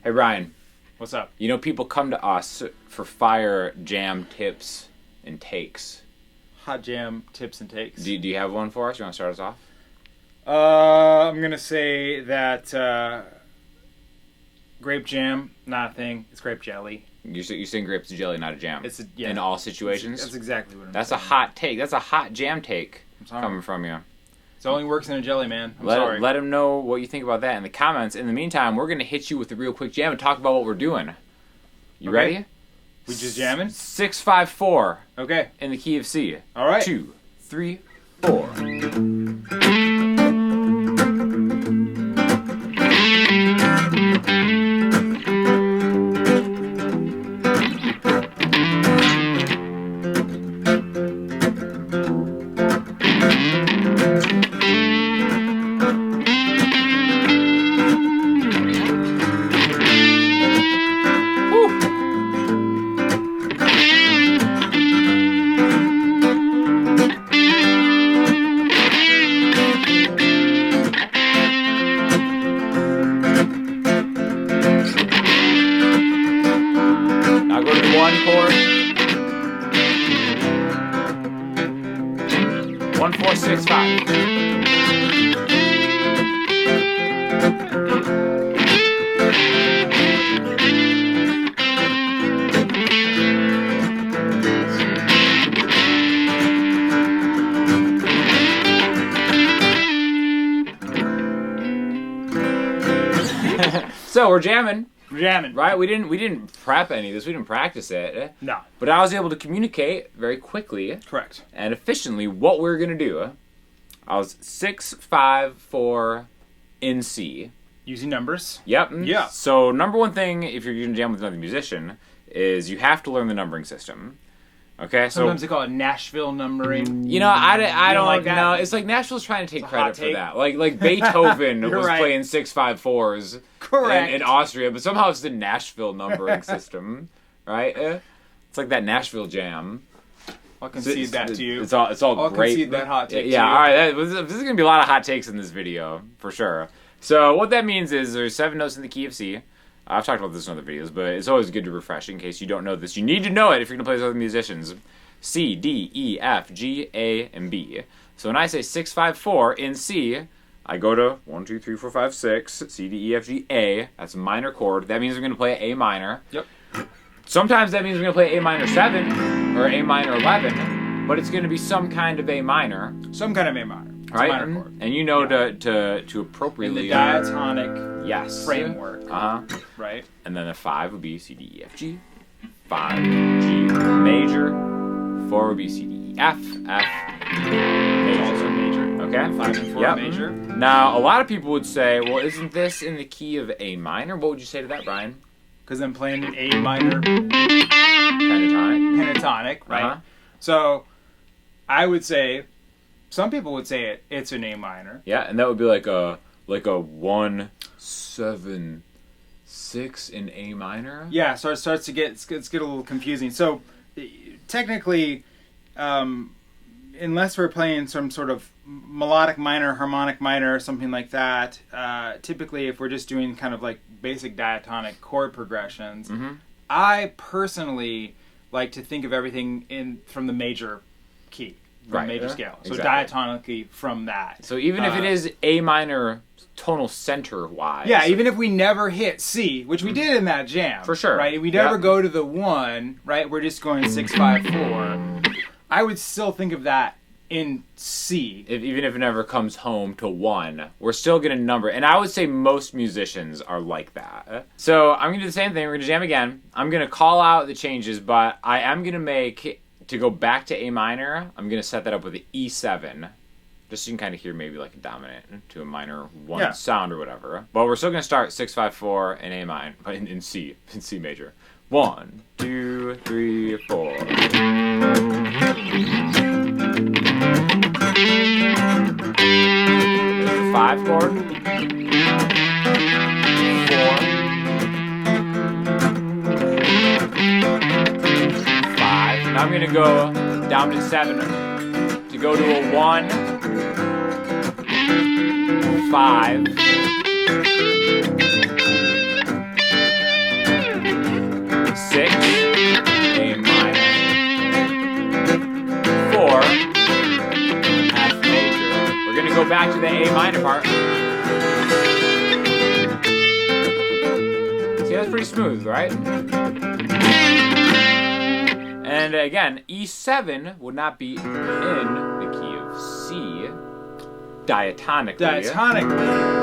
Hey, Ryan. What's up? You know, people come to us for fire jam tips and takes. Hot jam tips and takes. Do you have one for us? You want to start us off? I'm going to say that grape jam, not a thing. It's grape jelly. You're saying grapes and jelly, not a jam. Yeah. In all situations? That's exactly what I'm That's saying. a hot take. That's a hot jam take I'm sorry. coming from you. It only works in a jelly, man. I'm sorry. Let them know what you think about that in the comments. In the meantime, we're going to hit you with a real quick jam and talk about what we're doing. You Okay. ready? We just jamming? 6-5-4 Okay. in the key of C. All right. 2, 3, 4. Now go to the 1 chord. 1, 4, 6, 5. So we're jamming. We're jamming. Right, we didn't prep any of this. We didn't practice it. No. But I was able to communicate very quickly Correct. and efficiently what we're gonna do. I was 6-5-4 in C. Using numbers. Yep. Yeah. So number one thing, if you're gonna jam with another musician, is you have to learn the numbering system. Okay. Sometimes they call it Nashville numbering. You know, I don't like that? know. It's like Nashville's trying to take It's a hot credit for take. that. Like Beethoven You're was right. playing 6-5-4s Correct. in Austria, but somehow it's the Nashville numbering system, right? It's like that Nashville jam. I'll concede that to you. It's all I'll great. concede that hot take Yeah, to you. all right. This is gonna be a lot of hot takes in this video for sure. So what that means is there's 7 notes in the key of C. I've talked about this in other videos, but it's always good to refresh in case you don't know this. You need to know it if you're gonna play with other musicians. C, D, E, F, G, A, and B. So when I say 6-5-4 in C, I go to 1, 2, 3, 4, 5, 6, C, D, E, F, G, A. That's a minor chord. That means we're gonna play A minor. Yep. Sometimes that means we're gonna play A minor 7 or A minor 11, but it's gonna be some kind of A minor, Some kind of A minor. It's right? a minor chord. And you know to In appropriately the diatonic yes framework. Right? And then the 5 would be C, D, E, F, G. 5, G major. 4 would be C, D, E, F, F, Also major. major. Okay. 5 and 4 Yep. major. Now, a lot of people would say, well, isn't this in the key of A minor? What would you say to that, Brian? Because I'm playing an A minor Pentatonic. pentatonic, right? Uh-huh. So I would say, some people would say it's an A minor. Yeah, and that would be like a 1, 7, 6 in A minor. Yeah, so it starts to get a little confusing. So technically, unless we're playing some sort of melodic minor, harmonic minor, something like that, typically if we're just doing kind of like basic diatonic chord progressions, I personally like to think of everything from the major key, from Right. the major scale. So Exactly. diatonically from that. So even if it is A minor tonal center wise. Yeah, even if we never hit C, which we did in that jam. For sure. Right? We never Yep. go to the 1, right? We're just going 6-5-4. I would still think of that in C. Even if it never comes home to 1, we're still going to number. And I would say most musicians are like that. So I'm going to do the same thing. We're going to jam again. I'm going to call out the changes, but I am going to make, to go back to A minor, I'm going to set that up with an E7. Just so you can kind of hear maybe like a dominant to a minor 1 sound or whatever. But we're still going to start 6-5-4 in A minor, but in C major. 1, 2, 3, 4. There's the 5 chord. 4. 5. Now I'm going to go dominant 7 to go to a 1, 5, That's pretty smooth, right? And again, E7 would not be in the key of C diatonically.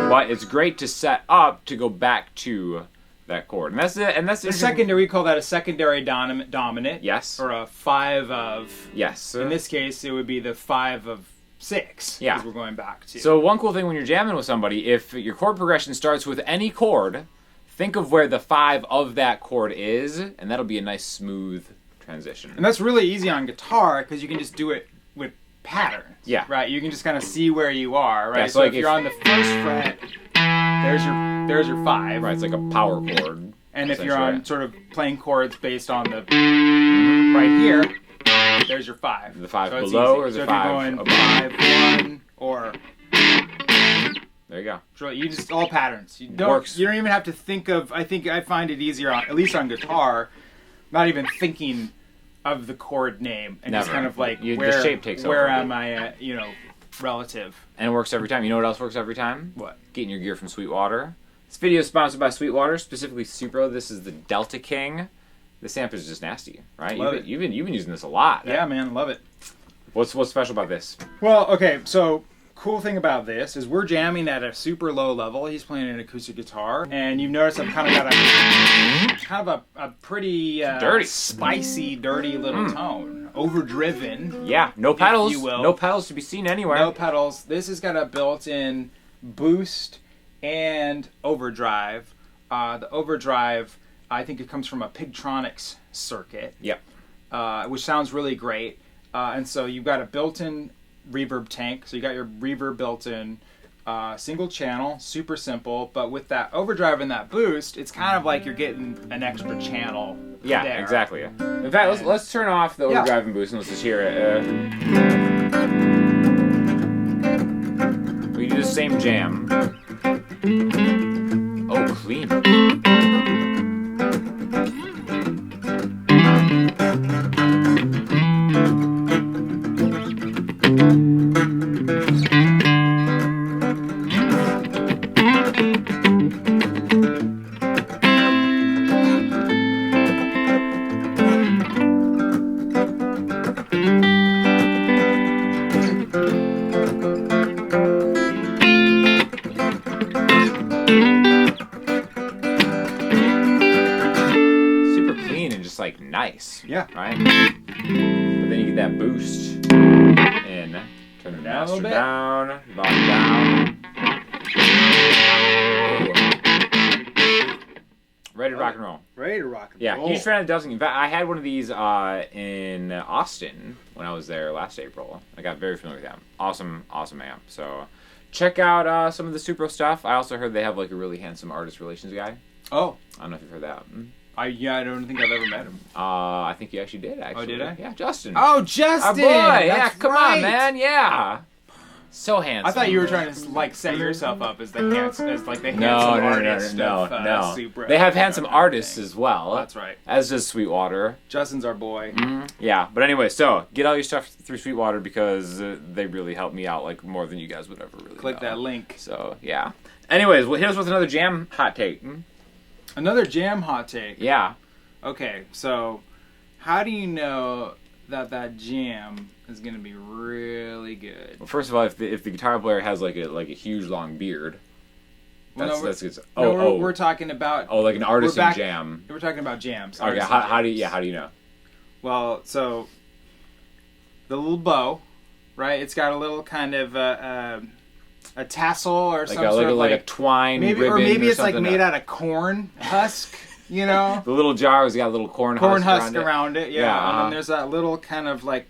But it's great to set up to go back to that chord. And that's it. And that's the secondary. We call that a secondary dominant. Yes. Or a 5 of. Yes. In this case, it would be the 5 of 6. Yeah. Because we're going back to. So one cool thing when you're jamming with somebody, if your chord progression starts with any chord, think of where the 5 of that chord is, and that'll be a nice smooth transition. And that's really easy on guitar because you can just do it with patterns. Yeah. Right. You can just kind of see where you are. Right. Yeah, so like if you're on the first fret, there's your 5. Right. It's like a power chord. And if you're on sort of playing chords based on the right here, there's your 5. The 5 so below or the so 5 if you're going above? 5 1 or. There you go. So you just all patterns. You don't even have to think of. I find it easier at least on guitar, not even thinking of the chord name and Never. Just kind of like the shape takes where over. am I relative. And it works every time. You know what else works every time? What? Getting your gear from Sweetwater. This video is sponsored by Sweetwater, specifically Supro. This is the Delta King. This amp is just nasty, right? You've been using this a lot. Yeah, man, love it. What's special about this? Well, okay, so cool thing about this is we're jamming at a super low level. He's playing an acoustic guitar, and you've noticed I've kind of got a pretty dirty, spicy, dirty little tone, overdriven. Yeah, no pedals. If you will. No pedals to be seen anywhere. No pedals. This has got a built-in boost and overdrive. The overdrive, I think it comes from a Pigtronics circuit. Yep. Which sounds really great. And so you've got a built-in reverb tank. So you got your reverb built in, single channel, super simple. But with that overdrive and that boost, it's kind of like you're getting an extra channel. Yeah, there. exactly. In fact, let's turn off the overdrive and boost and let's just hear it. We do the same jam. Oh, clean. Like nice, yeah, right. But then you get that boost in. Turn the master down, volume down. Ooh. Ready to rock and roll. Ready to rock and yeah, roll. huge fan of the Delta King. In fact, I had one of these in Austin when I was there last April. I got very familiar with them. Awesome amp. So check out some of the Supro stuff. I also heard they have like a really handsome artist relations guy. Oh, I don't know if you've heard that. I don't think I've ever met him. I think you actually did. Actually. Oh, did I? Yeah, Justin. Oh, Justin! Our boy. Yeah, come on, man. Yeah. So handsome. I thought you were trying to like set yourself up as the handsome artist of Supro. They have handsome artists as well. That's right. As does Sweetwater. Justin's our boy. Mm-hmm. Yeah, but anyway, so get all your stuff through Sweetwater because they really help me out like more than you guys would ever really. Click that link. So yeah. Anyways, well, hit us with another jam hot take. Another jam hot take. Yeah. Okay, so how do you know that jam is going to be really good? Well, first of all, if the guitar player has like a huge long beard, that's good. We're talking about like an artisan jam. We're talking about jams. Okay, how do you know? Well, so the little bow, right? It's got a little kind of a tassel or something like a twine ribbon or maybe it's like something. made out of corn husk, you know. The little jar has got a little corn husk around it. Yeah, uh-huh. And then there's that little kind of like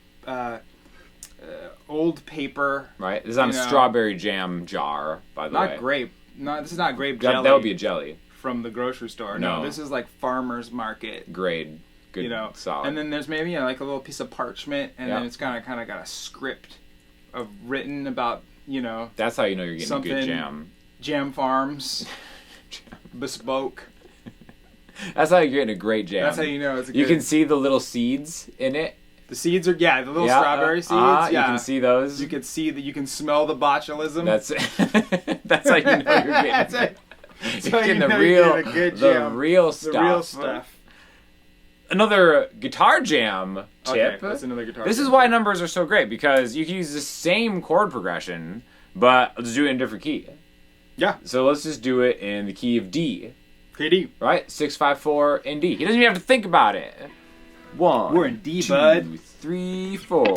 old paper. Right. This is on a strawberry jam jar, by the way. Not grape. No, this is not grape jelly. That would be a jelly from the grocery store. No, this is like farmer's market grade. Good, solid. And then there's maybe like a little piece of parchment, and then it's kind of got a script of written about. That's how you know you're getting a good jam. Jam Farms, bespoke. That's how you're getting a great jam. That's how you know it's a good. You can see the little seeds in it. The seeds are the little strawberry seeds. Yeah, you can see those. You can see that. You can smell the botulism. That's how you know you're getting it. So You're getting you the know you real, did a good the jam. real The real stuff. Another guitar jam tip. Okay, that's another guitar. This jam. is why numbers are so great, because you can use the same chord progression, but let's do it in a different key. Yeah. So let's just do it in the key of D. KD. Right? 6, 5, 4 in D. He doesn't even have to think about it. 1. We're in D, 2, bud. 3, 4. Go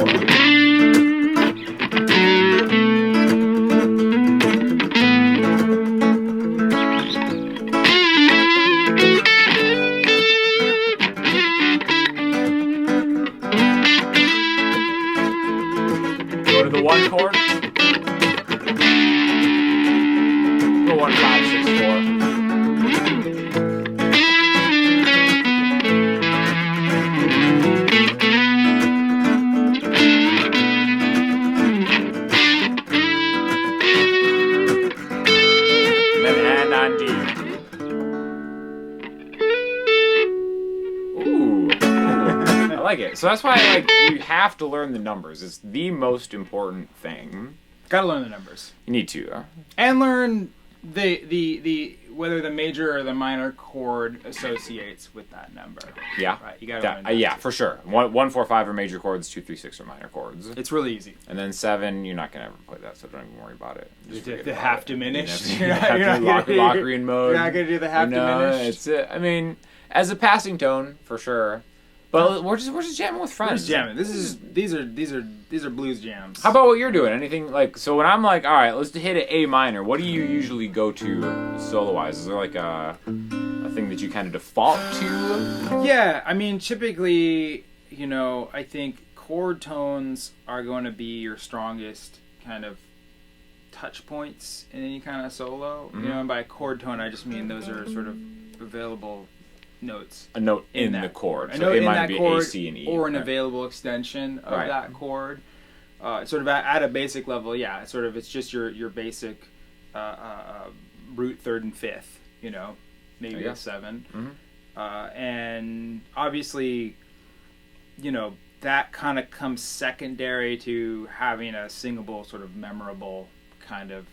to the 1 chord. Go 1, 5, 6, 4. Like it. So that's why you have to learn the numbers. It's the most important thing. Gotta learn the numbers. You need to. And learn the whether the major or the minor chord associates with that number. Yeah. Right. You gotta learn that. Yeah, for sure. 1, 4, 5 are major chords. 2, 3, 6 are minor chords. It's really easy. And then 7, you're not gonna ever play that, so don't even worry about it. The half diminished. You're not Locrian mode. You're not gonna do the half diminished. It's. I mean, as a passing tone for sure. But we're just jamming with friends. We're just jamming. These are blues jams. How about what you're doing? Anything like, so when I'm like, all right, let's hit an A minor, what do you usually go to solo wise? Is there like a thing that you kind of default to? Yeah, I mean, typically, I think chord tones are going to be your strongest kind of touch points in any kind of solo. Mm-hmm. And by chord tone, I just mean those are sort of available notes. A note in the chord. So it might be A, C, and E. Or an available extension of that chord. Sort of at a basic level, yeah. It's just your basic root, third, and fifth. Maybe a 7. Mm-hmm. And obviously, that kind of comes secondary to having a singable, sort of memorable kind of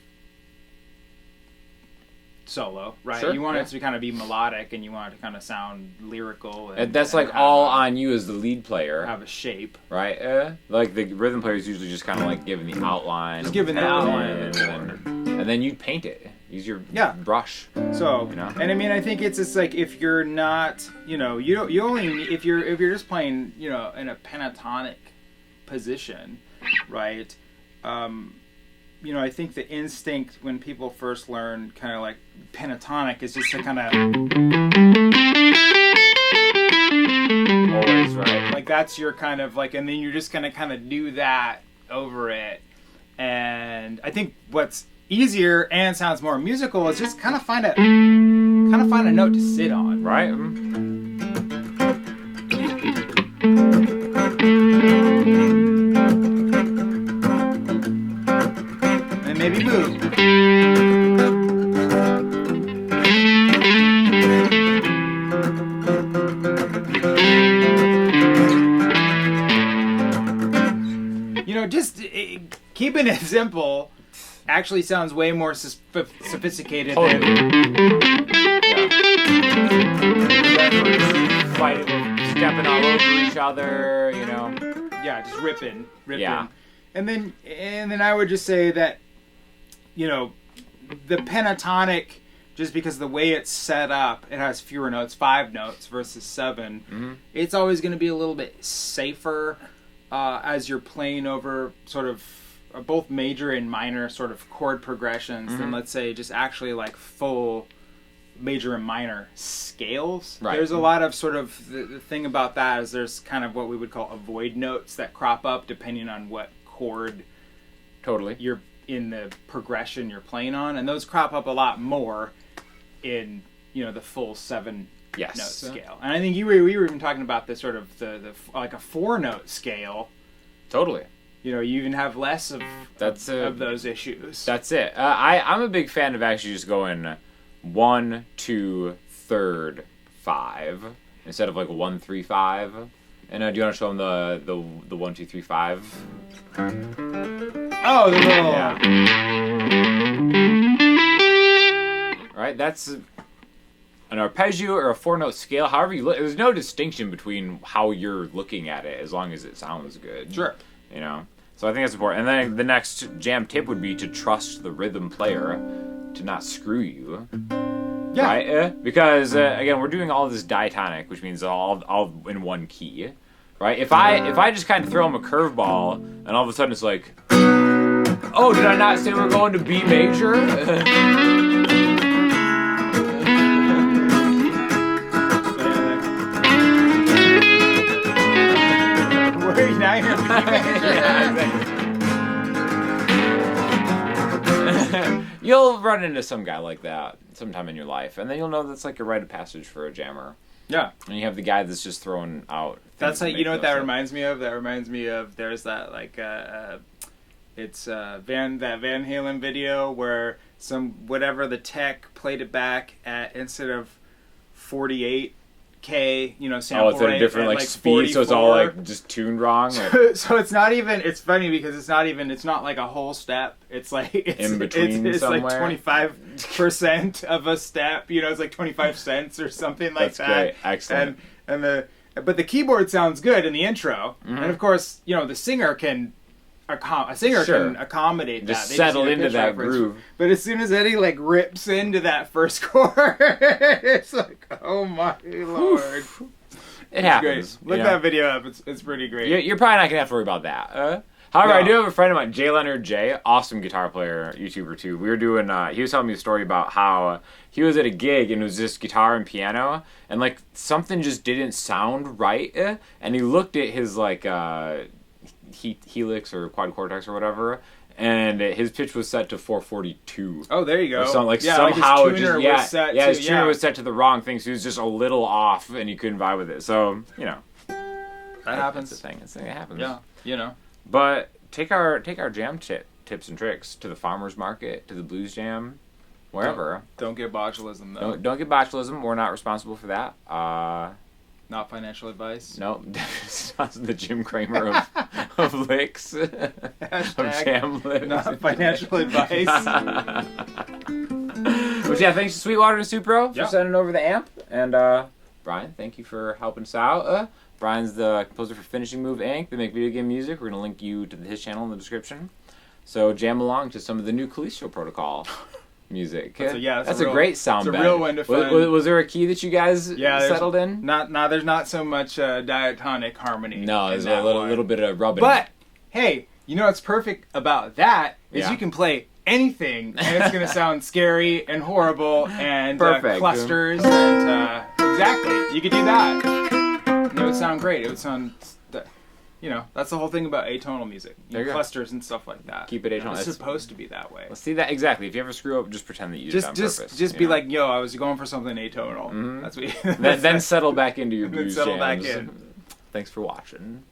solo, right? Sure, you want it to kind of be melodic, and you want it to kind of sound lyrical. And that's like all on you as the lead player. Have a shape, right? Like the rhythm player is usually just kind of like giving the outline. Just giving the outline, and then you paint it. Use your brush. So, and I mean, I think it's just like if you're not, if you're just playing, in a pentatonic position, right? I think the instinct when people first learn kind of like pentatonic is just to kind of always right. Like that's your kind of like, and then you're just gonna kind of do that over it. And I think what's easier and sounds more musical is just kind of find a note to sit on, right? And maybe move. Just keeping it simple actually sounds way more sophisticated than fighting, stepping all over each other, Yeah, just ripping. Yeah. And then I would just say that, the pentatonic, just because the way it's set up, it has fewer notes, 5 notes versus 7. Mm-hmm. It's always going to be a little bit safer as you're playing over sort of both major and minor sort of chord progressions than, let's say, just actually like full major and minor scales. Right. There's a lot of sort of, the thing about that is there's kind of what we would call avoid notes that crop up depending on what chord you're in the progression you're playing on, and those crop up a lot more in the full 7 note scale. And I think we were even talking about the sort of the like a 4-note scale. Totally. You even have less of those issues. That's it. I'm a big fan of actually just going 1, 2, 3rd, 5 instead of like 1, 3, 5. And do you want to show them the 1, 2, 3, 5? Oh, the little. Yeah. right? That's an arpeggio or a 4-note scale. However you look, there's no distinction between how you're looking at it as long as it sounds good. Sure. You know? So I think that's important. And then the next jam tip would be to trust the rhythm player to not screw you. Yeah. Right? Because, again, we're doing all this diatonic, which means all in one key. Right? If I just kind of throw him a curveball, and all of a sudden it's like, oh, did I not say we're going to B major? Now you're You'll run into some guy like that sometime in your life, and then you'll know that's like a rite of passage for a jammer. Yeah. And you have the guy that's just throwing out. That's like, you know what that reminds me of? That reminds me of, there's that like it's Van Halen video where whatever the tech played it back at, instead of 48K, sample it's at a different at, speed, 44. So it's all like just tuned wrong. So it's not even. It's funny because it's not like a whole step. It's like in between. It's somewhere. Like 25% of a step. It's like 25 cents or something like That's that. Great. Excellent. But the keyboard sounds good in the intro, and of course, the singer can. Can accommodate just that. Settle into that groove. But as soon as Eddie rips into that first chord, it's like, oh my lord! It happens. Great. Look that video up. It's pretty great. You're probably not gonna have to worry about that. However, I do have a friend of mine, Jay Leonard J, awesome guitar player, YouTuber too. We were doing. He was telling me a story about how he was at a gig and it was just guitar and piano, and something just didn't sound right, and he looked at his helix or quad cortex or whatever, and his pitch was set to 442. Oh, there you go. Somehow his tuner was set his tuner was set to the wrong thing, so he was just a little off, and he couldn't vibe with it. So that happens. That's the thing. It happens. Yeah, But take our jam tips and tricks to the farmers market, to the blues jam, wherever. Don't get botulism though. Don't get botulism. We're not responsible for that. Not financial advice. No, it's not the Jim Cramer of licks. Of jam licks. Not financial advice. But thanks to Sweetwater and Supro for sending over the amp. And Brian, thank you for helping us out. Brian's the composer for Finishing Move Inc. They make video game music. We're going to link you to his channel in the description. So jam along to some of the new Callisto Protocol music. That's a great sound bed. It's a real one to find. Was there a key that you guys settled in? There's not so much diatonic harmony. No, there's a little bit of rubbing. But hey, what's perfect about that is you can play anything and it's going to sound scary and horrible and clusters and exactly. You could do that. And it would sound great. It would sound. That's the whole thing about atonal music. Clusters and stuff like that. Keep it atonal. It's supposed to be that way. Let's see that exactly. If you ever screw up, just pretend that you did it on purpose. Just be like, yo, I was going for something atonal. Mm-hmm. That's what. Then settle back into your blues jams. Back in. Thanks for watching.